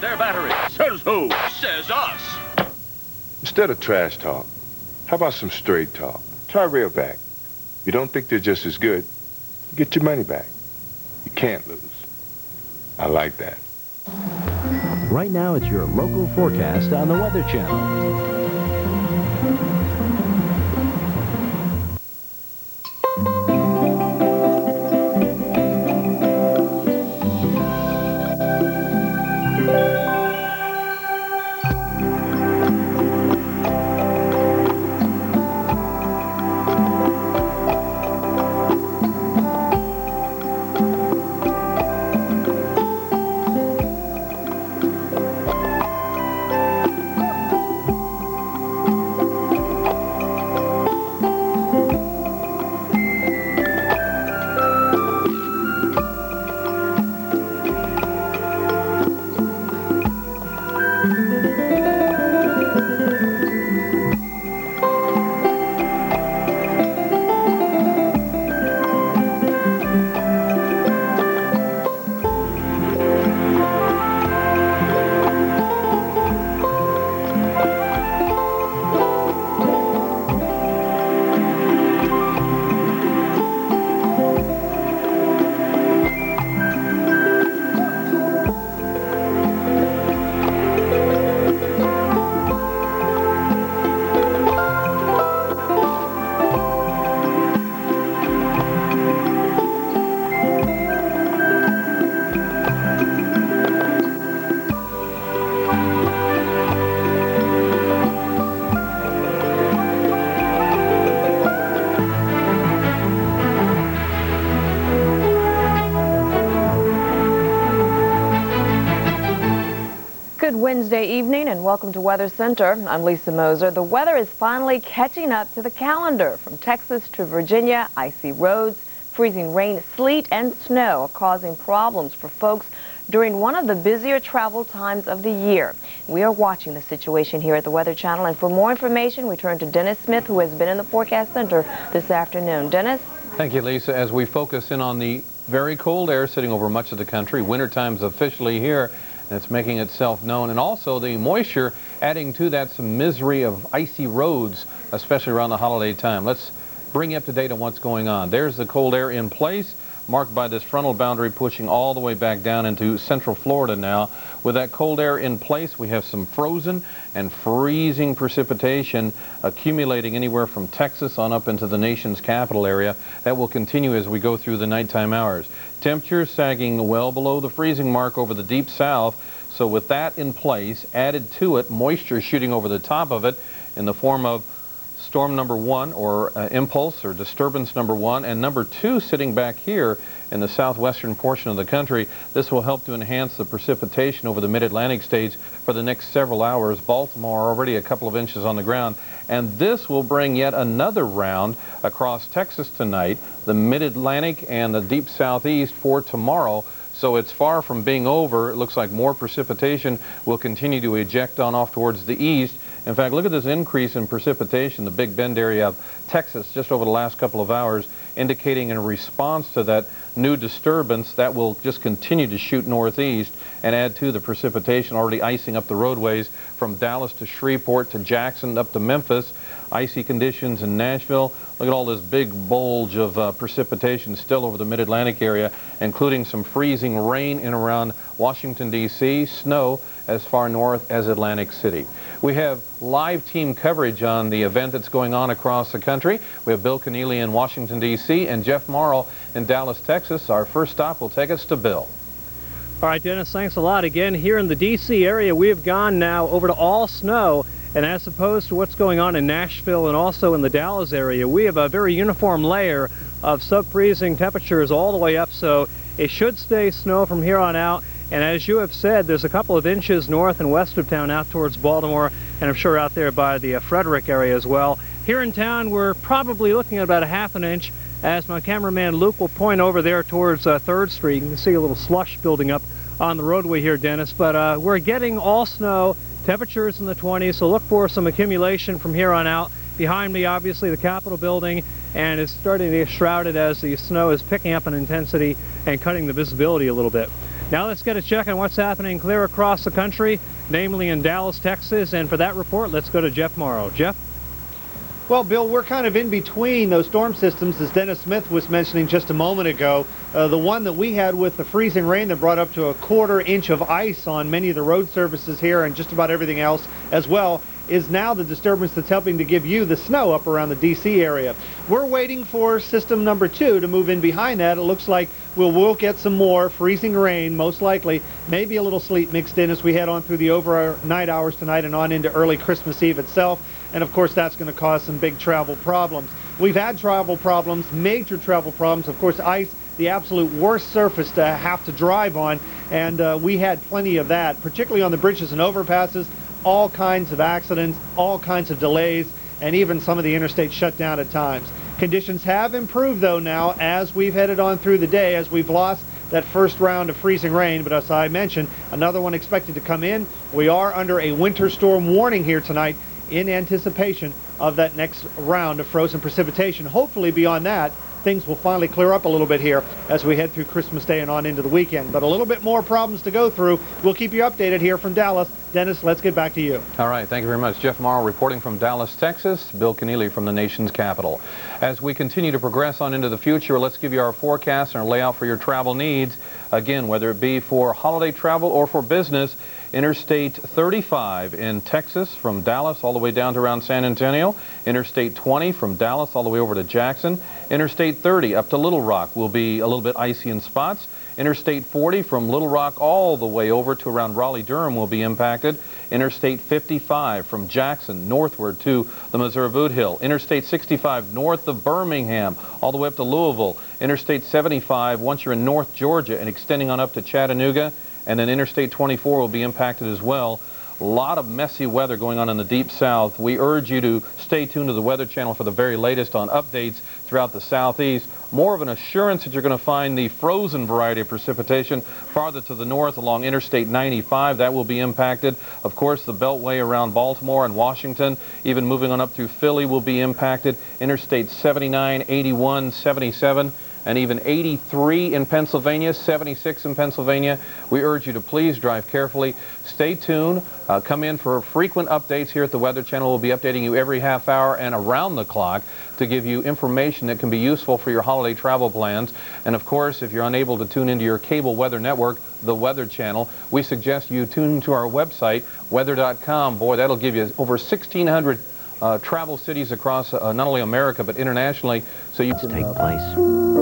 their battery. Says who? Says us. Instead of trash talk, how about some straight talk? Try Railback. You don't think they're just as good, you get your money back. You can't lose. I like that. Right now, it's your local forecast on the Weather Channel. Wednesday evening and welcome to Weather Center. I'm Lisa Moser. The weather is finally catching up to the calendar. From Texas to Virginia, icy roads, freezing rain, sleet, and snow are causing problems for folks during one of the busier travel times of the year. We are watching the situation here at the Weather Channel, and for more information, we turn to Dennis Smith, who has been in the forecast center this afternoon. Dennis? Thank you, Lisa. As we focus in on the very cold air sitting over much of the country, wintertime's officially here. It's making itself known, and also the moisture adding to that some misery of icy roads, especially around the holiday time. Let's bring you up to date on what's going on. There's the cold air in place, marked by this frontal boundary pushing all the way back down into central Florida now. With that cold air in place, we have some frozen and freezing precipitation accumulating anywhere from Texas on up into the nation's capital area. That will continue as we go through the nighttime hours. Temperatures sagging well below the freezing mark over the deep south. So with that in place, added to it, moisture shooting over the top of it in the form of storm number 1, or impulse or disturbance number 1, and number 2 sitting back here in the southwestern portion of the country. This will help to enhance the precipitation over the mid-Atlantic states for the next several hours. Baltimore already a couple of inches on the ground, and this will bring yet another round across Texas tonight, the mid-Atlantic and the deep southeast for tomorrow. So it's far from being over. It looks like more precipitation will continue to eject on off towards the east. In fact, look at this increase in precipitation, the Big Bend area of Texas just over the last couple of hours, indicating in response to that new disturbance that will just continue to shoot northeast and add to the precipitation already icing up the roadways from Dallas to Shreveport to Jackson up to Memphis. Icy conditions in Nashville. Look at all this big bulge of precipitation still over the mid-Atlantic area, including some freezing rain in around Washington, D.C., snow as far north as Atlantic City. We have live team coverage on the event that's going on across the country. We have Bill Keneally in Washington, D.C., and Jeff Morrow in Dallas, Texas. Our first stop will take us to Bill. All right, Dennis, thanks a lot. Again, here in the D.C. area, we have gone now over to all snow. And as opposed to what's going on in Nashville and also in the Dallas area, we have a very uniform layer of sub-freezing temperatures all the way up, so it should stay snow from here on out. And as you have said, there's a couple of inches north and west of town out towards Baltimore, and I'm sure out there by the Frederick area as well. Here in town, we're probably looking at about a ½ an inch, as my cameraman Luke will point over there towards 3rd Street. You can see a little slush building up on the roadway here, Dennis, but we're getting all snow. Temperatures in the 20s, so look for some accumulation from here on out. Behind me, obviously, the Capitol building, and it's starting to get shrouded as the snow is picking up in intensity and cutting the visibility a little bit. Now let's get a check on what's happening clear across the country, namely in Dallas, Texas. And for that report, let's go to Jeff Morrow. Jeff? Well, Bill, we're kind of in between those storm systems, as Dennis Smith was mentioning just a moment ago. The one that we had with the freezing rain that brought up to a quarter-inch of ice on many of the road surfaces here and just about everything else as well is now the disturbance that's helping to give you the snow up around the D.C. area. We're waiting for system number 2 to move in behind that. It looks like we'll get some more freezing rain, most likely, maybe a little sleet mixed in as we head on through the overnight hours tonight and on into early Christmas Eve itself. And of course, that's going to cause some big travel problems. We've had travel problems, major travel problems. Of course, ice, the absolute worst surface to have to drive on. And we had plenty of that, particularly on the bridges and overpasses. All kinds of accidents, all kinds of delays, and even some of the interstates shut down at times. Conditions have improved, though, now as we've headed on through the day, as we've lost that first round of freezing rain. But as I mentioned, another one expected to come in. We are under a winter storm warning here tonight in anticipation of that next round of frozen precipitation. Hopefully beyond that, things will finally clear up a little bit here as we head through Christmas Day and on into the weekend. But a little bit more problems to go through. We'll keep you updated here from Dallas. Dennis, let's get back to you. All right, thank you very much. Jeff Morrow reporting from Dallas, Texas. Bill Keneally from the nation's capital. As we continue to progress on into the future, let's give you our forecast and our layout for your travel needs. Again, whether it be for holiday travel or for business, Interstate 35 in Texas from Dallas all the way down to around San Antonio. Interstate 20 from Dallas all the way over to Jackson. Interstate 30 up to Little Rock will be a little bit icy in spots. Interstate 40 from Little Rock all the way over to around Raleigh-Durham will be impacted. Interstate 55 from Jackson northward to the Missouri Boot Hill. Interstate 65 north of Birmingham all the way up to Louisville. Interstate 75 once you're in North Georgia and extending on up to Chattanooga. And then Interstate 24 will be impacted as well. A lot of messy weather going on in the deep south. We urge you to stay tuned to the Weather Channel for the very latest on updates throughout the southeast. More of an assurance that you're going to find the frozen variety of precipitation farther to the north along Interstate 95. That will be impacted. Of course, the Beltway around Baltimore and Washington, even moving on up through Philly, will be impacted. Interstate 79, 81, 77. And even 83 in Pennsylvania, 76 in Pennsylvania. We urge you to please drive carefully. Stay tuned. Come in for frequent updates here at the Weather Channel. We'll be updating you every half hour and around the clock to give you information that can be useful for your holiday travel plans. And of course, if you're unable to tune into your cable weather network, the Weather Channel, we suggest you tune to our website, weather.com. Boy, that'll give you over 1,600 travel cities across not only America but internationally, so you can take place.